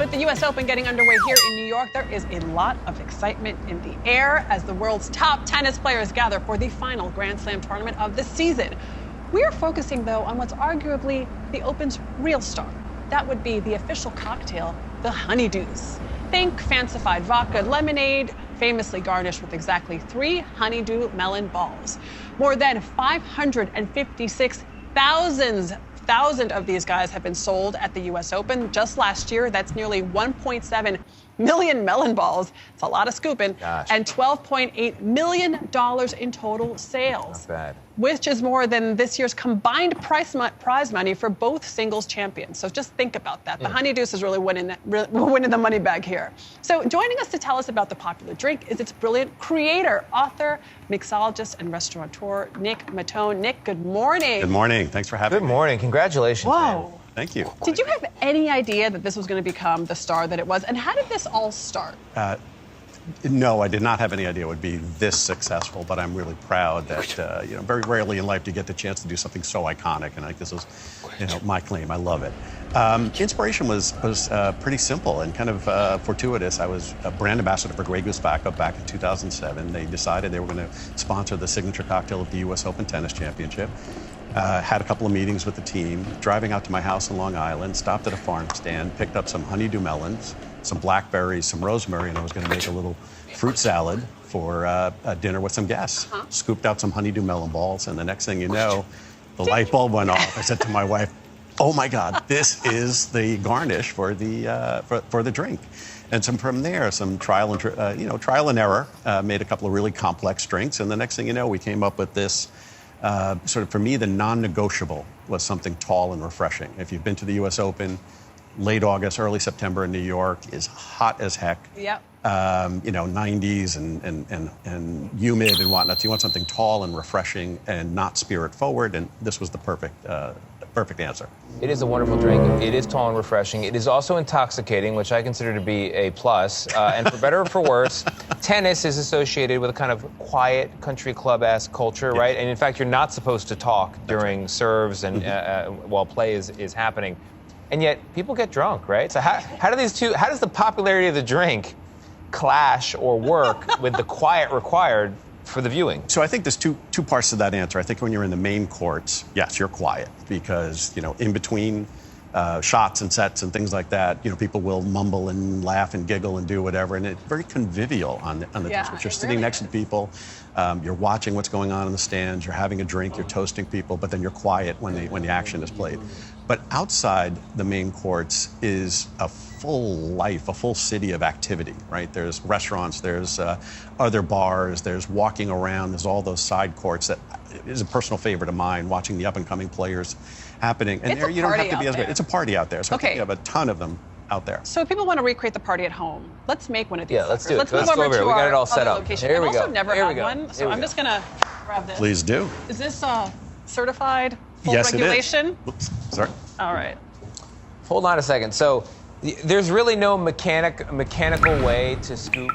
with the U.S. Open getting underway here in New York, there is a lot of excitement in the air as the world's top tennis players gather for the final Grand Slam tournament of the season. We are focusing, though, on what's arguably the Open's real star. That would be the official cocktail, the Honeydews. Think fancified vodka lemonade, famously garnished with exactly 3 honeydew melon balls. More than 556,000 of these guys have been sold at the U.S. Open. Just last year, that's nearly 1.7 million melon balls. It's a lot of scooping. Gosh. And $12.8 million in total sales. Not bad. Which is more than this year's combined prize money for both singles champions. So just think about that. The Honeydews is really winning the money bag here. So joining us to tell us about the popular drink is its brilliant creator, author, mixologist, and restaurateur, Nick Mattone. Nick, good morning. Good morning. Thanks for having me. Good morning. Congratulations. Whoa. Man. Thank you. Did you have any idea that this was going to become the star that it was? And how did this all start? No, I did not have any idea it would be this successful, but I'm really proud that, very rarely in life do you get the chance to do something so iconic, and this is, my claim. I love it. Inspiration was pretty simple and kind of fortuitous. I was a brand ambassador for Grey Goose Vodka back in 2007. They decided they were going to sponsor the signature cocktail of the U.S. Open Tennis Championship. Had a couple of meetings with the team, driving out to my house in Long Island, stopped at a farm stand, picked up some honeydew melons, some blackberries, some rosemary, and I was going to make a little fruit salad for a dinner with some guests. Scooped out some honeydew melon balls, and the next thing you know, the light bulb went off. I said to my wife, "Oh my God, this is the garnish for the drink." And from there, some trial and error, made a couple of really complex drinks, and the next thing you know, we came up with this. Sort of, for me, the non-negotiable was something tall and refreshing. If you've been to the U.S. Open, late August, early September in New York is hot as heck. Yep. 90s and humid and whatnot. So you want something tall and refreshing and not spirit forward, and this was the perfect answer. It is a wonderful drink. It is tall and refreshing. It is also intoxicating, which I consider to be a plus. And for better or for worse, tennis is associated with a kind of quiet country club-esque culture, right? And in fact, you're not supposed to talk during serves and while play is happening. And yet, people get drunk, right? So how does the popularity of the drink clash or work with the quiet required for the viewing? So I think there's two parts to that answer. I think when you're in the main courts, yes, you're quiet because, in between shots and sets and things like that, people will mumble and laugh and giggle and do whatever, and it's very convivial on the tennis court. You're sitting next to people, you're watching what's going on in the stands, you're having a drink, you're toasting people, but then you're quiet when the action is played. But outside the main courts is a full life, a full city of activity, right? There's restaurants, there's other bars, there's walking around, there's all those side courts that is a personal favorite of mine, watching the up-and-coming players happening. And there you don't have to be as great. It's a party out there, so I think you have a ton of them out there. So if people want to recreate the party at home, let's make one of these. Yeah, let's do it. Let's move over to we got it all set our up. location. Here we I've go. also never Here had we go. one, so I'm just going to grab this. Please do. Is this certified full Yes, regulation? it is. Oops, sorry. All right. Hold on a second. So there's really no mechanical way to scoop